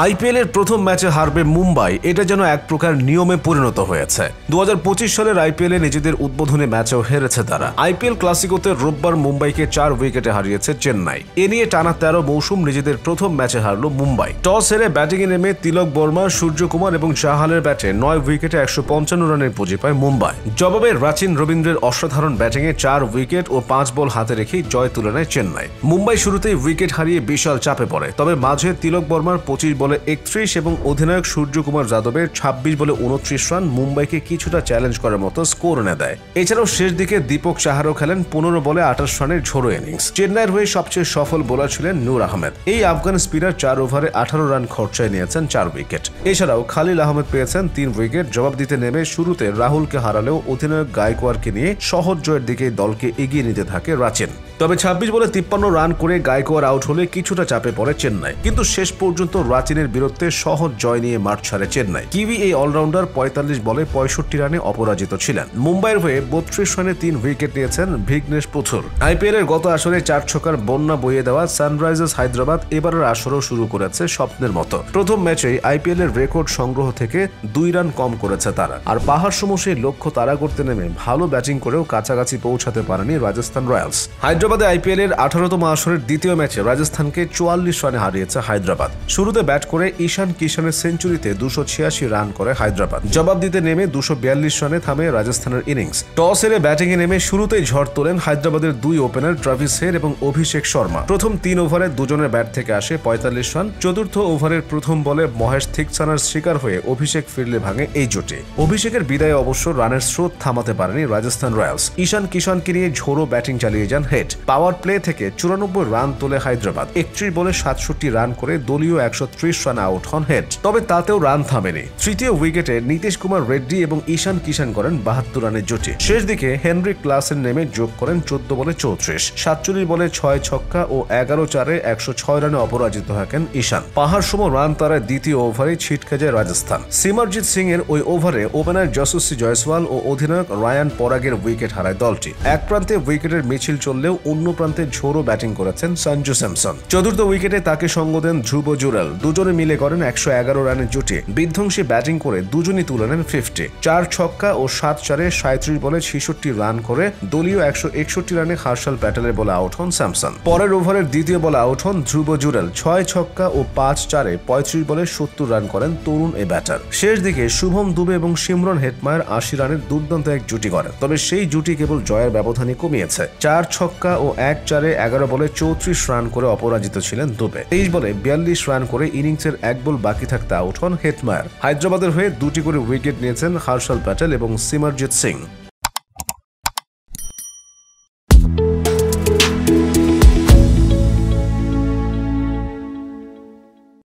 IPL এর প্রথম ম্যাচে হারবে মুম্বাই, এটা যেন এক প্রকার নিয়মে পরিণত হয়েছে। 2025 সালের আইপিএল এ নিজেদের উদ্বোধনী ম্যাচেও হেরেছে তারা। আইপিএল ক্লাসিকোতে রোববার মুম্বাইকে 4 উইকেটে হারিয়েছে চেন্নাই। এ নিয়ে টানা 13 মৌসুম নিজেদের প্রথম ম্যাচে হারলো মুম্বাই। টস হেরে ব্যাটিংয়ে নেমে তিলক বর্মা, সূর্যকুমার এবং চাহালের ব্যাটে 9 উইকেটে 155 রানের পুঁজি পায় মুম্বাই। জবাবে রাচিন রবীন্দ্রের অসাধারণ ব্যাটিংয়ে 4 উইকেট ও 5 বল হাতে রেখেই জয় তুলে নেয় চেন্নাই। মুম্বাই শুরুতেই উইকেট হারিয়ে বিশাল চাপে পড়ে, তবে মাঝে তিলক বর্মার 25 বলে 31 এবং অধিনায়ক সূর্যকুমার যাদবের 26 বলে 29 রান মুম্বাইকে কিছুটা চ্যালেঞ্জ করার মতো স্কোর এনে দেয়। এছাড়াও শেষ দিকে দীপক চাহারও খেলেন 15 বলে 28 রানের ঝোড়ো ইনিংস। চেন্নাইয়ের হয়ে সবচেয়ে সফল বোলার ছিলেন নূর আহমেদ। এই আফগান স্পিনার 4 ওভারে 18 রান খরচায় নিয়েছেন 4 উইকেট। এছাড়াও খালিল আহমেদ পেয়েছেন 3 উইকেট। জবাব দিতে নেমে শুরুতে রাহুলকে হারালেও অধিনায়ক গায়কোয়াড়কে নিয়ে সহজ জয়ের দিকে দলকে এগিয়ে নিতে থাকে রাচিন। তবে 26 বলে 53 রান করে গায়কোয়াড় আউট হলে কিছুটা চাপে পড়ে চেন্নাই, কিন্তু শেষ পর্যন্ত রাচিনের বিরুদ্ধে সহজ জয় নিয়ে মাঠ ছাড়ে চেন্নাই। কিউই এই অলরাউন্ডার 45 বলে 65 রানে অপরাজিত ছিলেন। মুম্বাইয়ের হয়ে 32 রানে 3 উইকেট নিয়েছেন ভিঘ্নেশ পুথুর। আইপিএল এর গত আসরে 4 ছক্কার বন্যা বইয়ে দেওয়া সানরাইজার্স হায়দ্রাবাদ এবারের আসরও শুরু করেছে স্বপ্নের মতো। প্রথম ম্যাচেই আইপিএল এর রেকর্ড সংগ্রহ থেকে 2 রান কম করেছে তারা। আর পাহাড় সম সেই লক্ষ্য তাড়া করতে নেমে ভালো ব্যাটিং করেও কাছাকাছি পৌঁছাতে পারেনি রাজস্থান রয়্যালস। হায়দ্রাবাদে আইপিএল এর 18তম আসরের দ্বিতীয় ম্যাচে রাজস্থানকে 44 রানে হারিয়েছে হায়দ্রাবাদ। শুরুতে ব্যাট করে ঈশান কিশনের সেঞ্চুরিতে 286 রান করে হায়দ্রাবাদ। জবাব দিতে নেমে 242 রানে থামে রাজস্থানের ইনিংস। টস হেরে ব্যাটিংয়ে নেমে শুরুতেই ঝড় তোলেন হায়দ্রাবাদের 2 ওপেনার ট্রাভিস হেড এবং অভিষেক শর্মা। প্রথম 3 ওভারে দুজনের ব্যাট থেকে আসে 45 রান। চতুর্থ ওভারের প্রথম বলে মহেশ থিকসানার শিকার হয়ে অভিষেক ফিরলে ভাঙে এই জুটি। অভিষেকের বিদায়ে অবশ্য রানের স্রোত থামাতে পারেনি রাজস্থান রয়্যালস। ঈশান কিশনকে নিয়ে ঝোড়ো ব্যাটিং চালিয়ে যান হেড। পাওয়ার প্লে থেকে 94 রান তোলে হায়দ্রাবাদ। 31 বলে 67 রান করে দলীয় 130 রানে আউট হন হেড। তবে তাতেও রান থামেনি। তৃতীয় উইকেটে নীতিশ কুমার রেড্ডি এবং ঈশান কিশন করেন 72 রানের জুটি। শেষ দিকে হেনরিক ক্লাসেন নেমে যোগ করেন 14 বলে 34। 47 বলে 6 ছক্কা ও 11 চারে 106 রানে অপরাজিত থাকেন ঈশান। পাহাড় সম রান তারায় দ্বিতীয় ওভারে ছিটকে যায় রাজস্থান। সিমরজিৎ সিং এর ওই ওভারে ওপেনার যশস্বী জয়সওয়াল ও অধিনায়ক রায়ান পরাগের উইকেট হারায় দলটি। এক প্রান্তে উইকেটের মিছিল চললেও অন্য প্রান্তে ঝোড়ো ব্যাটিং করেছেন সঞ্জু স্যামসন। চতুর্থ উইকেটে তাকে সঙ্গ দেন ধ্রুব জুরেল। দুজনে মিলে করেন 111 রানের জুটি। বিধ্বংসী ব্যাটিং করে দুজনই তুলে নেন 50। 4 ছক্কা ও 7 চারে 37 বলে 66 রান করে দলীয় 161 রানে হার্শাল প্যাটেলের বলে আউট হন স্যামসন। পরের ওভারের দ্বিতীয় বলে আউট হন ধ্রুব জুরেল। 6 ছক্কা ও 5 চারে 35 বলে 70 রান করেন তরুণ এ ব্যাটার। শেষ দিকে শুভম দুবে এবং সিমরন হেটমায়ার 80 রানের দুর্দান্ত এক জুটি করেন, তবে সেই জুটি কেবল জয়ের ব্যবধানে কমিয়েছে। 4 ছক্কা ও 1 চারে 11 বলে 34 রান করে অপরাজিত ছিলেন দুবে। 23 বলে 42 রান করে ইনিংসের 1 বল বাকি থাকতে আউট হন হেটমায়ার। হায়দ্রাবাদের হয়ে 2টি করে উইকেট নিয়েছেন হার্শাল প্যাটেল এবং সিমরজিৎ সিং।